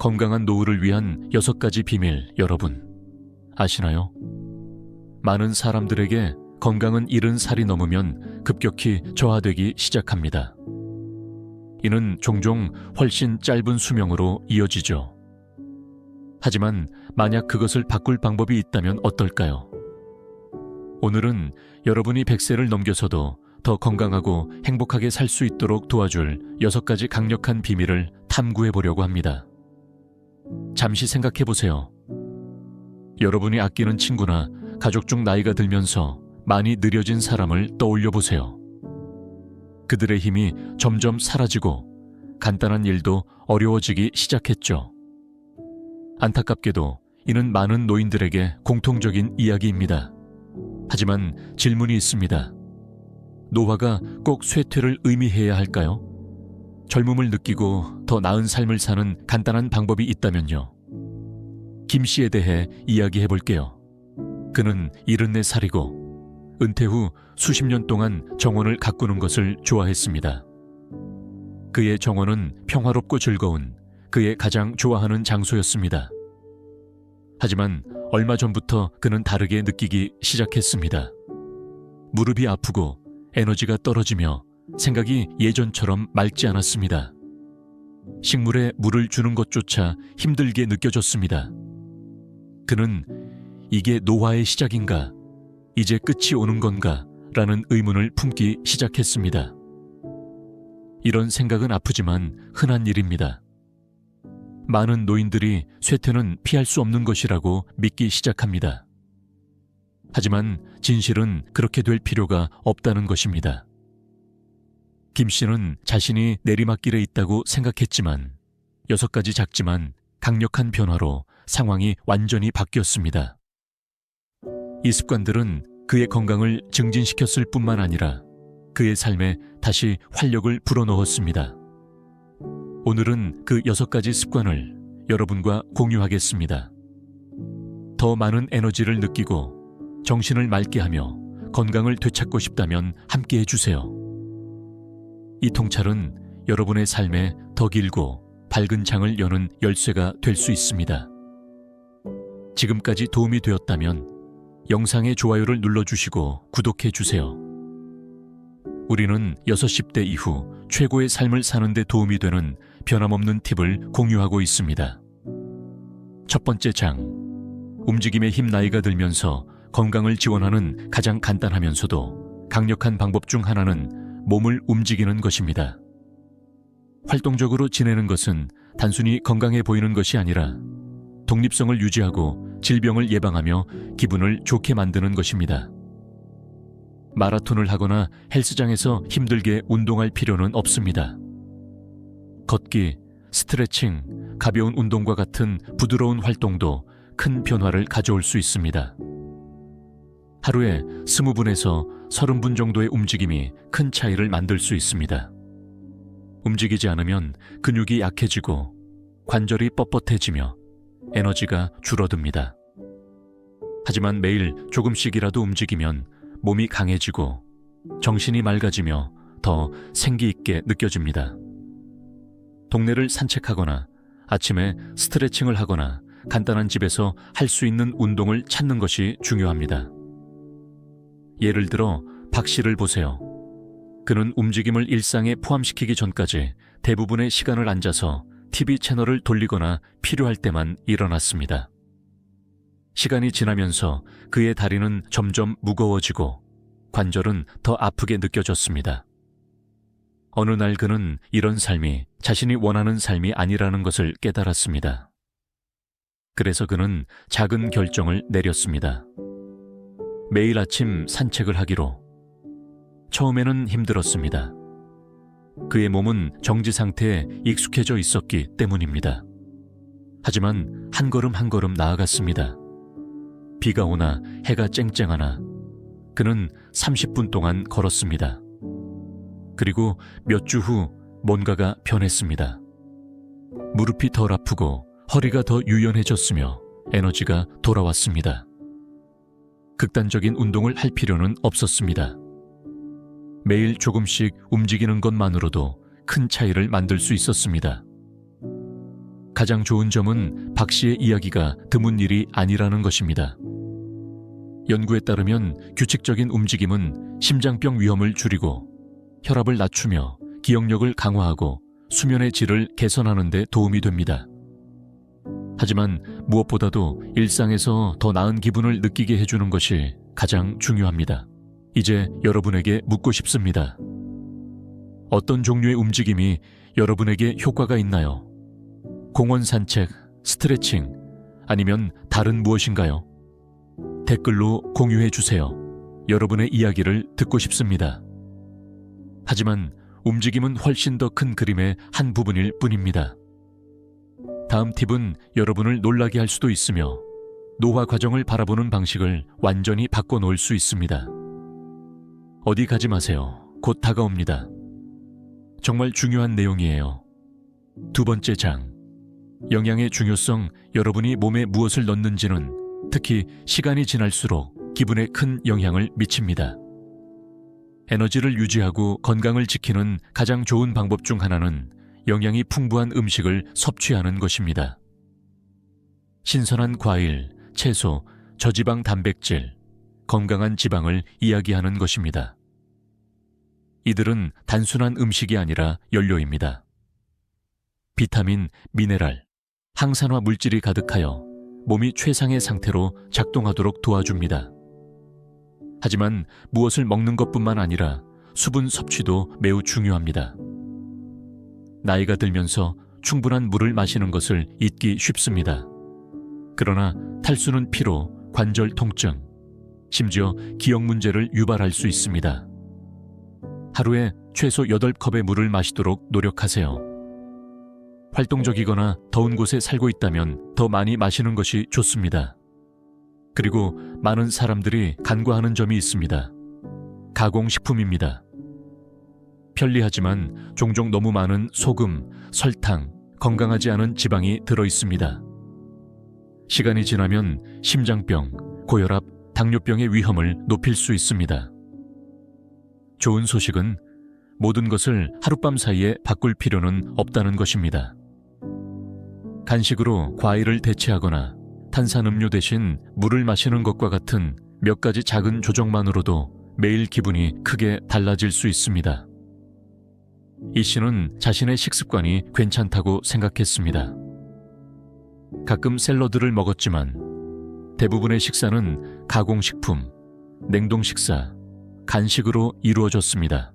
건강한 노후를 위한 6가지 비밀, 여러분 아시나요? 많은 사람들에게 건강은 70살이 넘으면 급격히 저하되기 시작합니다. 이는 종종 훨씬 짧은 수명으로 이어지죠. 하지만 만약 그것을 바꿀 방법이 있다면 어떨까요? 오늘은 여러분이 100세를 넘겨서도 더 건강하고 행복하게 살 수 있도록 도와줄 6가지 강력한 비밀을 탐구해 보려고 합니다. 잠시 생각해 보세요. 여러분이 아끼는 친구나 가족 중 나이가 들면서 많이 느려진 사람을 떠올려 보세요. 그들의 힘이 점점 사라지고 간단한 일도 어려워지기 시작했죠. 안타깝게도 이는 많은 노인들에게 공통적인 이야기입니다. 하지만 질문이 있습니다. 노화가 꼭 쇠퇴를 의미해야 할까요? 젊음을 느끼고 더 나은 삶을 사는 간단한 방법이 있다면요. 김 씨에 대해 이야기해 볼게요. 그는 74살이고 은퇴 후 수십 년 동안 정원을 가꾸는 것을 좋아했습니다. 그의 정원은 평화롭고 즐거운 그의 가장 좋아하는 장소였습니다. 하지만 얼마 전부터 그는 다르게 느끼기 시작했습니다. 무릎이 아프고 에너지가 떨어지며 생각이 예전처럼 맑지 않았습니다. 식물에 물을 주는 것조차 힘들게 느껴졌습니다. 그는 이게 노화의 시작인가? 이제 끝이 오는 건가? 라는 의문을 품기 시작했습니다. 이런 생각은 아프지만 흔한 일입니다. 많은 노인들이 쇠퇴는 피할 수 없는 것이라고 믿기 시작합니다. 하지만 진실은 그렇게 될 필요가 없다는 것입니다. 김 씨는 자신이 내리막길에 있다고 생각했지만 6가지 작지만 강력한 변화로 상황이 완전히 바뀌었습니다. 이 습관들은 그의 건강을 증진시켰을 뿐만 아니라 그의 삶에 다시 활력을 불어넣었습니다. 오늘은 그 6가지 습관을 여러분과 공유하겠습니다. 더 많은 에너지를 느끼고 정신을 맑게 하며 건강을 되찾고 싶다면 함께 해주세요. 이 통찰은 여러분의 삶에 더 길고 밝은 장을 여는 열쇠가 될 수 있습니다. 지금까지 도움이 되었다면 영상의 좋아요를 눌러주시고 구독해주세요. 우리는 60대 이후 최고의 삶을 사는 데 도움이 되는 변함없는 팁을 공유하고 있습니다. 첫 번째 장, 움직임의 힘. 나이가 들면서 건강을 지원하는 가장 간단하면서도 강력한 방법 중 하나는 몸을 움직이는 것입니다. 활동적으로 지내는 것은 단순히 건강해 보이는 것이 아니라 독립성을 유지하고 질병을 예방하며 기분을 좋게 만드는 것입니다. 마라톤을 하거나 헬스장에서 힘들게 운동할 필요는 없습니다. 걷기, 스트레칭, 가벼운 운동과 같은 부드러운 활동도 큰 변화를 가져올 수 있습니다. 하루에 20분에서 30분 정도의 움직임이 큰 차이를 만들 수 있습니다. 움직이지 않으면 근육이 약해지고 관절이 뻣뻣해지며 에너지가 줄어듭니다. 하지만 매일 조금씩이라도 움직이면 몸이 강해지고 정신이 맑아지며 더 생기 있게 느껴집니다. 동네를 산책하거나 아침에 스트레칭을 하거나 간단한 집에서 할 수 있는 운동을 찾는 것이 중요합니다. 예를 들어 박 씨를 보세요. 그는 움직임을 일상에 포함시키기 전까지 대부분의 시간을 앉아서 TV 채널을 돌리거나 필요할 때만 일어났습니다. 시간이 지나면서 그의 다리는 점점 무거워지고 관절은 더 아프게 느껴졌습니다. 어느 날 그는 이런 삶이 자신이 원하는 삶이 아니라는 것을 깨달았습니다. 그래서 그는 작은 결정을 내렸습니다. 매일 아침 산책을 하기로. 처음에는 힘들었습니다. 그의 몸은 정지 상태에 익숙해져 있었기 때문입니다. 하지만 한 걸음 한 걸음 나아갔습니다. 비가 오나 해가 쨍쨍하나 그는 30분 동안 걸었습니다. 그리고 몇 주 후 뭔가가 변했습니다. 무릎이 덜 아프고 허리가 더 유연해졌으며 에너지가 돌아왔습니다. 극단적인 운동을 할 필요는 없었습니다. 매일 조금씩 움직이는 것만으로도 큰 차이를 만들 수 있었습니다. 가장 좋은 점은 박 씨의 이야기가 드문 일이 아니라는 것입니다. 연구에 따르면 규칙적인 움직임은 심장병 위험을 줄이고 혈압을 낮추며 기억력을 강화하고 수면의 질을 개선하는 데 도움이 됩니다. 하지만 무엇보다도 일상에서 더 나은 기분을 느끼게 해주는 것이 가장 중요합니다. 이제 여러분에게 묻고 싶습니다. 어떤 종류의 움직임이 여러분에게 효과가 있나요? 공원 산책, 스트레칭, 아니면 다른 무엇인가요? 댓글로 공유해 주세요. 여러분의 이야기를 듣고 싶습니다. 하지만 움직임은 훨씬 더 큰 그림의 한 부분일 뿐입니다. 다음 팁은 여러분을 놀라게 할 수도 있으며 노화 과정을 바라보는 방식을 완전히 바꿔놓을 수 있습니다. 어디 가지 마세요. 곧 다가옵니다. 정말 중요한 내용이에요. 두 번째 장. 영양의 중요성, 여러분이 몸에 무엇을 넣는지는 특히 시간이 지날수록 기분에 큰 영향을 미칩니다. 에너지를 유지하고 건강을 지키는 가장 좋은 방법 중 하나는 영양이 풍부한 음식을 섭취하는 것입니다. 신선한 과일, 채소, 저지방 단백질, 건강한 지방을 이야기하는 것입니다. 이들은 단순한 음식이 아니라 연료입니다. 비타민, 미네랄, 항산화 물질이 가득하여 몸이 최상의 상태로 작동하도록 도와줍니다. 하지만 무엇을 먹는 것뿐만 아니라 수분 섭취도 매우 중요합니다. 나이가 들면서 충분한 물을 마시는 것을 잊기 쉽습니다. 그러나 탈수는 피로, 관절 통증, 심지어 기억 문제를 유발할 수 있습니다. 하루에 최소 8컵의 물을 마시도록 노력하세요. 활동적이거나 더운 곳에 살고 있다면 더 많이 마시는 것이 좋습니다. 그리고 많은 사람들이 간과하는 점이 있습니다. 가공식품입니다. 편리하지만 종종 너무 많은 소금, 설탕, 건강하지 않은 지방이 들어있습니다. 시간이 지나면 심장병, 고혈압, 당뇨병의 위험을 높일 수 있습니다. 좋은 소식은 모든 것을 하룻밤 사이에 바꿀 필요는 없다는 것입니다. 간식으로 과일을 대체하거나 탄산음료 대신 물을 마시는 것과 같은 몇 가지 작은 조정만으로도 매일 기분이 크게 달라질 수 있습니다. 이 씨는 자신의 식습관이 괜찮다고 생각했습니다. 가끔 샐러드를 먹었지만 대부분의 식사는 가공식품, 냉동식사, 간식으로 이루어졌습니다.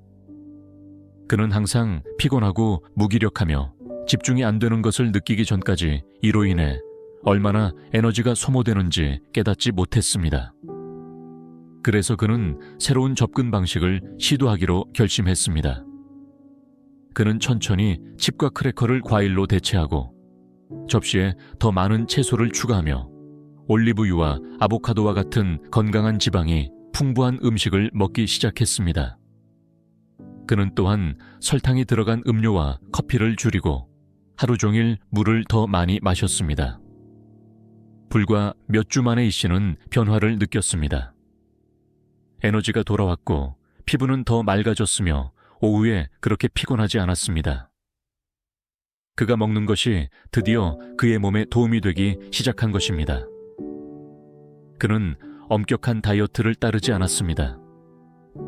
그는 항상 피곤하고 무기력하며 집중이 안 되는 것을 느끼기 전까지 이로 인해 얼마나 에너지가 소모되는지 깨닫지 못했습니다. 그래서 그는 새로운 접근 방식을 시도하기로 결심했습니다. 그는 천천히 칩과 크래커를 과일로 대체하고 접시에 더 많은 채소를 추가하며 올리브유와 아보카도와 같은 건강한 지방이 풍부한 음식을 먹기 시작했습니다. 그는 또한 설탕이 들어간 음료와 커피를 줄이고 하루 종일 물을 더 많이 마셨습니다. 불과 몇 주 만에 이 씨는 변화를 느꼈습니다. 에너지가 돌아왔고 피부는 더 맑아졌으며 오후에 그렇게 피곤하지 않았습니다. 그가 먹는 것이 드디어 그의 몸에 도움이 되기 시작한 것입니다. 그는 엄격한 다이어트를 따르지 않았습니다.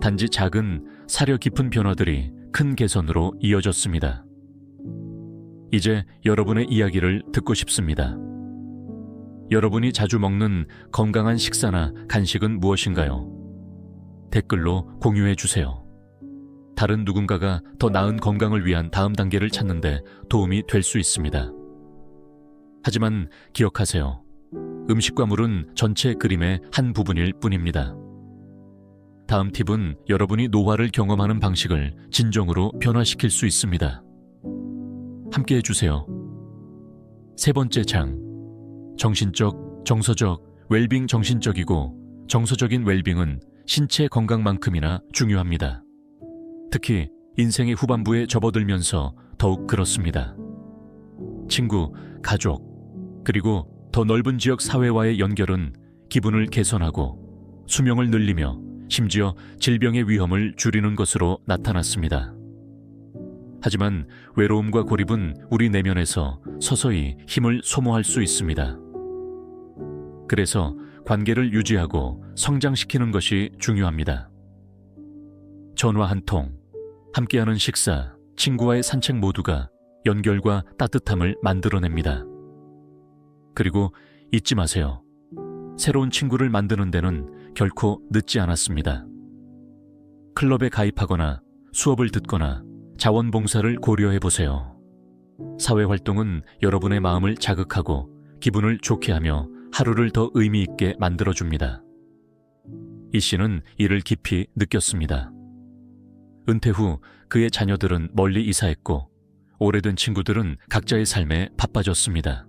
단지 작은 사려 깊은 변화들이 큰 개선으로 이어졌습니다. 이제 여러분의 이야기를 듣고 싶습니다. 여러분이 자주 먹는 건강한 식사나 간식은 무엇인가요? 댓글로 공유해 주세요. 다른 누군가가 더 나은 건강을 위한 다음 단계를 찾는데 도움이 될 수 있습니다. 하지만 기억하세요. 음식과 물은 전체 그림의 한 부분일 뿐입니다. 다음 팁은 여러분이 노화를 경험하는 방식을 진정으로 변화시킬 수 있습니다. 함께 해주세요. 세 번째 장. 정신적, 정서적, 웰빙. 정신적이고 정서적인 웰빙은 신체 건강만큼이나 중요합니다. 특히 인생의 후반부에 접어들면서 더욱 그렇습니다. 친구, 가족, 그리고 더 넓은 지역 사회와의 연결은 기분을 개선하고 수명을 늘리며 심지어 질병의 위험을 줄이는 것으로 나타났습니다. 하지만 외로움과 고립은 우리 내면에서 서서히 힘을 소모할 수 있습니다. 그래서 관계를 유지하고 성장시키는 것이 중요합니다. 전화 한 통, 함께하는 식사, 친구와의 산책 모두가 연결과 따뜻함을 만들어냅니다. 그리고 잊지 마세요. 새로운 친구를 만드는 데는 결코 늦지 않았습니다. 클럽에 가입하거나 수업을 듣거나 자원봉사를 고려해 보세요. 사회활동은 여러분의 마음을 자극하고 기분을 좋게 하며 하루를 더 의미 있게 만들어줍니다. 이 씨는 이를 깊이 느꼈습니다. 은퇴 후 그의 자녀들은 멀리 이사했고 오래된 친구들은 각자의 삶에 바빠졌습니다.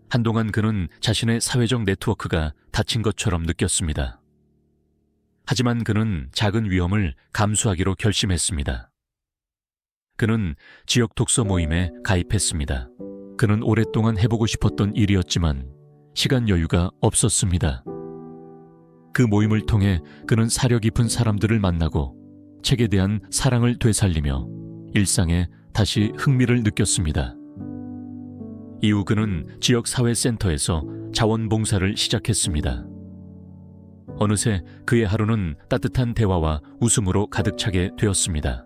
한동안 그는 자신의 사회적 네트워크가 닫힌 것처럼 느꼈습니다. 하지만 그는 작은 위험을 감수하기로 결심했습니다. 그는 지역 독서 모임에 가입했습니다. 그는 오랫동안 해보고 싶었던 일이었지만 시간 여유가 없었습니다. 그 모임을 통해 그는 사려 깊은 사람들을 만나고 책에 대한 사랑을 되살리며 일상에 다시 흥미를 느꼈습니다. 이후 그는 지역 사회센터에서 자원봉사를 시작했습니다. 어느새 그의 하루는 따뜻한 대화와 웃음으로 가득 차게 되었습니다.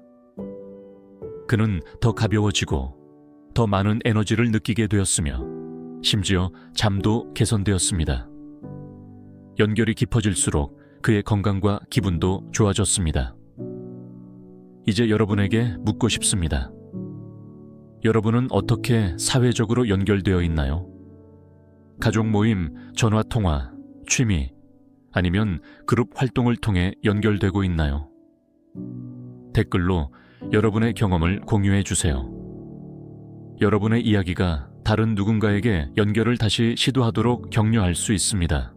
그는 더 가벼워지고 더 많은 에너지를 느끼게 되었으며 심지어 잠도 개선되었습니다. 연결이 깊어질수록 그의 건강과 기분도 좋아졌습니다. 이제 여러분에게 묻고 싶습니다. 여러분은 어떻게 사회적으로 연결되어 있나요? 가족 모임, 전화통화, 취미, 아니면 그룹 활동을 통해 연결되고 있나요? 댓글로 여러분의 경험을 공유해 주세요. 여러분의 이야기가 다른 누군가에게 연결을 다시 시도하도록 격려할 수 있습니다.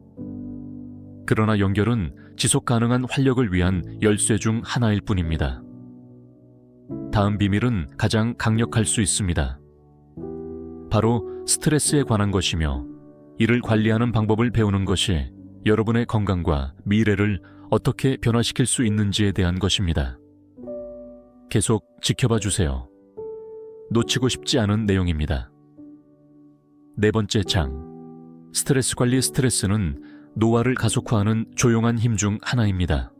그러나 연결은 지속 가능한 활력을 위한 열쇠 중 하나일 뿐입니다. 다음 비밀은 가장 강력할 수 있습니다. 바로 스트레스에 관한 것이며 이를 관리하는 방법을 배우는 것이 여러분의 건강과 미래를 어떻게 변화시킬 수 있는지에 대한 것입니다. 계속 지켜봐 주세요. 놓치고 싶지 않은 내용입니다. 네 번째 장, 스트레스 관리. 스트레스는 노화를 가속화하는 조용한 힘 중 하나입니다.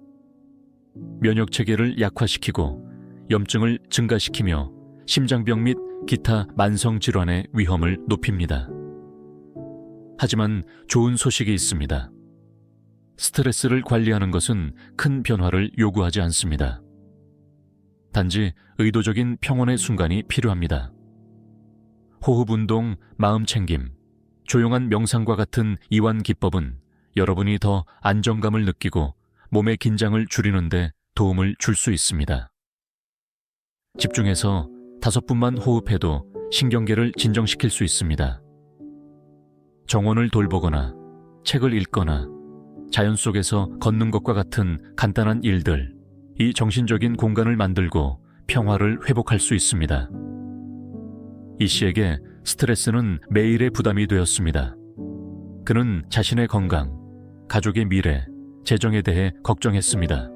면역 체계를 약화시키고 염증을 증가시키며 심장병 및 기타 만성 질환의 위험을 높입니다. 하지만 좋은 소식이 있습니다. 스트레스를 관리하는 것은 큰 변화를 요구하지 않습니다. 단지 의도적인 평온의 순간이 필요합니다. 호흡 운동, 마음 챙김, 조용한 명상과 같은 이완 기법은 여러분이 더 안정감을 느끼고 몸의 긴장을 줄이는 데 도움을 줄 수 있습니다. 집중해서 5분만 호흡해도 신경계를 진정시킬 수 있습니다. 정원을 돌보거나 책을 읽거나 자연 속에서 걷는 것과 같은 간단한 일들, 이 정신적인 공간을 만들고 평화를 회복할 수 있습니다. 이 씨에게 스트레스는 매일의 부담이 되었습니다. 그는 자신의 건강, 가족의 미래, 재정에 대해 걱정했습니다.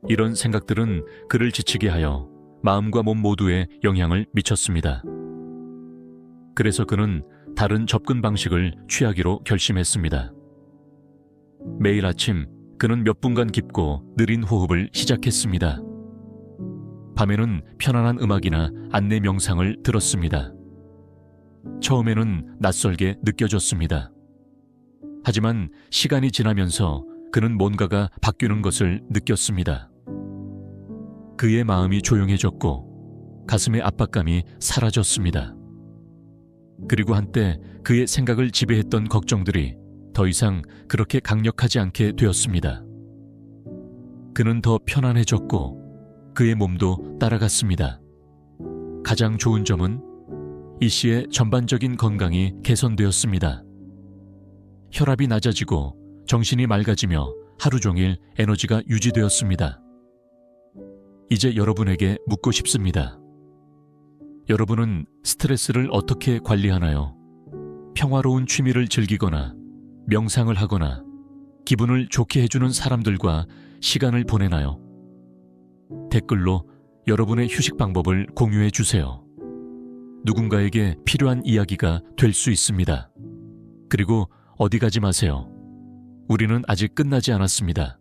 이런 생각들은 그를 지치게 하여 마음과 몸 모두에 영향을 미쳤습니다. 그래서 그는 다른 접근 방식을 취하기로 결심했습니다. 매일 아침 그는 몇 분간 깊고 느린 호흡을 시작했습니다. 밤에는 편안한 음악이나 안내 명상을 들었습니다. 처음에는 낯설게 느껴졌습니다. 하지만 시간이 지나면서 그는 뭔가가 바뀌는 것을 느꼈습니다. 그의 마음이 조용해졌고 가슴의 압박감이 사라졌습니다. 그리고 한때 그의 생각을 지배했던 걱정들이 더 이상 그렇게 강력하지 않게 되었습니다. 그는 더 편안해졌고 그의 몸도 따라갔습니다. 가장 좋은 점은 이 씨의 전반적인 건강이 개선되었습니다. 혈압이 낮아지고 정신이 맑아지며 하루 종일 에너지가 유지되었습니다. 이제 여러분에게 묻고 싶습니다. 여러분은 스트레스를 어떻게 관리하나요? 평화로운 취미를 즐기거나 명상을 하거나 기분을 좋게 해주는 사람들과 시간을 보내나요? 댓글로 여러분의 휴식 방법을 공유해 주세요. 누군가에게 필요한 이야기가 될 수 있습니다. 그리고 어디 가지 마세요. 우리는 아직 끝나지 않았습니다.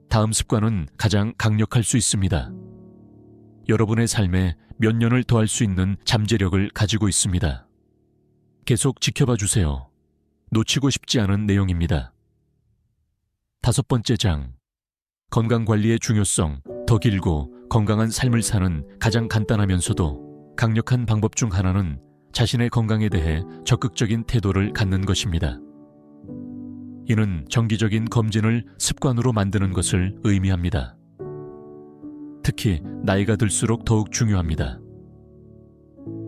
다음 습관은 가장 강력할 수 있습니다. 여러분의 삶에 몇 년을 더할 수 있는 잠재력을 가지고 있습니다. 계속 지켜봐 주세요. 놓치고 싶지 않은 내용입니다. 5번째 장, 건강관리의 중요성, 더 길고 건강한 삶을 사는 가장 간단하면서도 강력한 방법 중 하나는 자신의 건강에 대해 적극적인 태도를 갖는 것입니다. 이는 정기적인 검진을 습관으로 만드는 것을 의미합니다. 특히 나이가 들수록 더욱 중요합니다.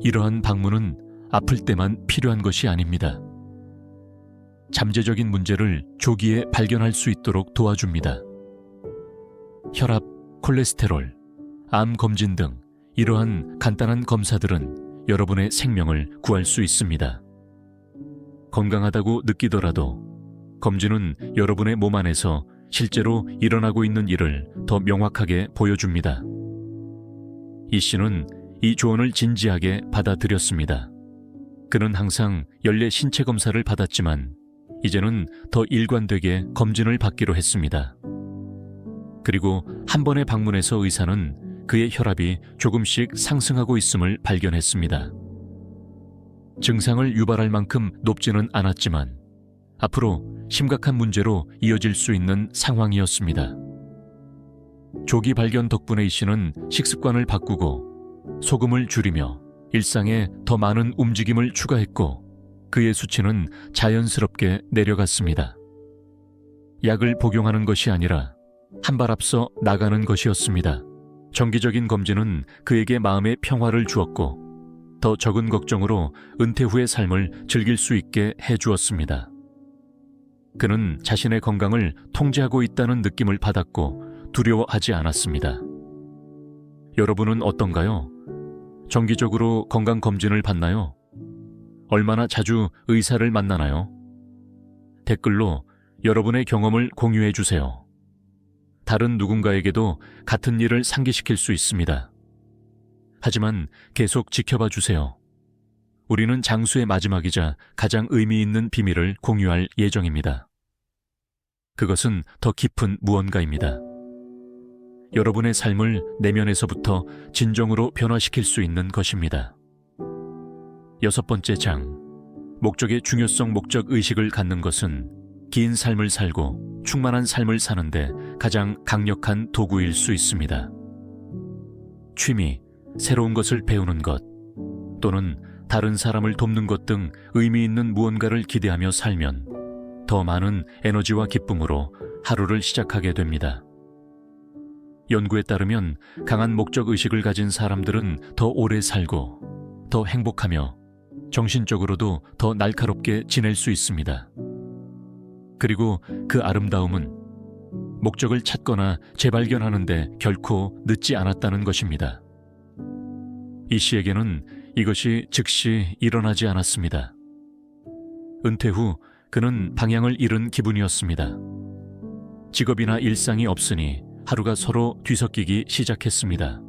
이러한 방문은 아플 때만 필요한 것이 아닙니다. 잠재적인 문제를 조기에 발견할 수 있도록 도와줍니다. 혈압, 콜레스테롤, 암 검진 등 이러한 간단한 검사들은 여러분의 생명을 구할 수 있습니다. 건강하다고 느끼더라도 검진은 여러분의 몸 안에서 실제로 일어나고 있는 일을 더 명확하게 보여줍니다. 이 씨는 이 조언을 진지하게 받아들였습니다. 그는 항상 연례 신체 검사를 받았지만 이제는 더 일관되게 검진을 받기로 했습니다. 그리고 한 번의 방문에서 의사는 그의 혈압이 조금씩 상승하고 있음을 발견했습니다. 증상을 유발할 만큼 높지는 않았지만 앞으로 심각한 문제로 이어질 수 있는 상황이었습니다. 조기 발견 덕분에 이 씨는 식습관을 바꾸고 소금을 줄이며 일상에 더 많은 움직임을 추가했고 그의 수치는 자연스럽게 내려갔습니다. 약을 복용하는 것이 아니라 한 발 앞서 나가는 것이었습니다. 정기적인 검진은 그에게 마음의 평화를 주었고 더 적은 걱정으로 은퇴 후의 삶을 즐길 수 있게 해주었습니다. 그는 자신의 건강을 통제하고 있다는 느낌을 받았고 두려워하지 않았습니다. 여러분은 어떤가요? 정기적으로 건강검진을 받나요? 얼마나 자주 의사를 만나나요? 댓글로 여러분의 경험을 공유해 주세요. 다른 누군가에게도 같은 일을 상기시킬 수 있습니다. 하지만 계속 지켜봐 주세요. 우리는 장수의 마지막이자 가장 의미 있는 비밀을 공유할 예정입니다. 그것은 더 깊은 무언가입니다. 여러분의 삶을 내면에서부터 진정으로 변화시킬 수 있는 것입니다. 6번째 장, 목적의 중요성. 목적 의식을 갖는 것은 긴 삶을 살고 충만한 삶을 사는데 가장 강력한 도구일 수 있습니다. 취미, 새로운 것을 배우는 것, 또는 다른 사람을 돕는 것 등 의미 있는 무언가를 기대하며 살면 더 많은 에너지와 기쁨으로 하루를 시작하게 됩니다. 연구에 따르면 강한 목적 의식을 가진 사람들은 더 오래 살고 더 행복하며 정신적으로도 더 날카롭게 지낼 수 있습니다. 그리고 그 아름다움은 목적을 찾거나 재발견하는 데 결코 늦지 않았다는 것입니다. 이 씨에게는 이것이 즉시 일어나지 않았습니다. 은퇴 후 그는 방향을 잃은 기분이었습니다. 직업이나 일상이 없으니 하루가 서로 뒤섞이기 시작했습니다.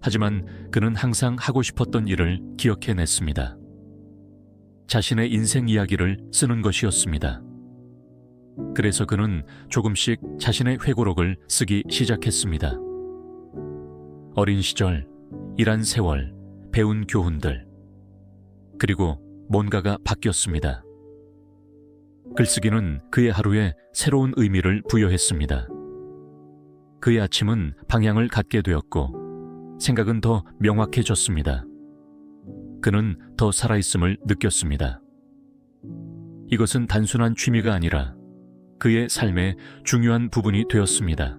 하지만 그는 항상 하고 싶었던 일을 기억해냈습니다. 자신의 인생 이야기를 쓰는 것이었습니다. 그래서 그는 조금씩 자신의 회고록을 쓰기 시작했습니다. 어린 시절, 일한 세월, 배운 교훈들, 그리고 뭔가가 바뀌었습니다. 글쓰기는 그의 하루에 새로운 의미를 부여했습니다. 그의 아침은 방향을 갖게 되었고 생각은 더 명확해졌습니다. 그는 더 살아있음을 느꼈습니다. 이것은 단순한 취미가 아니라 그의 삶의 중요한 부분이 되었습니다.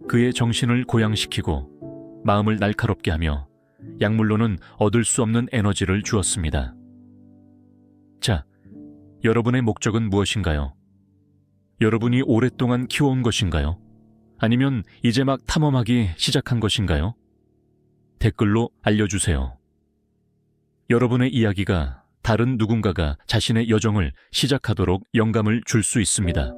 그의 정신을 고양시키고 마음을 날카롭게 하며 약물로는 얻을 수 없는 에너지를 주었습니다. 자, 여러분의 목적은 무엇인가요? 여러분이 오랫동안 키워온 것인가요? 아니면 이제 막 탐험하기 시작한 것인가요? 댓글로 알려주세요. 여러분의 이야기가 다른 누군가가 자신의 여정을 시작하도록 영감을 줄 수 있습니다.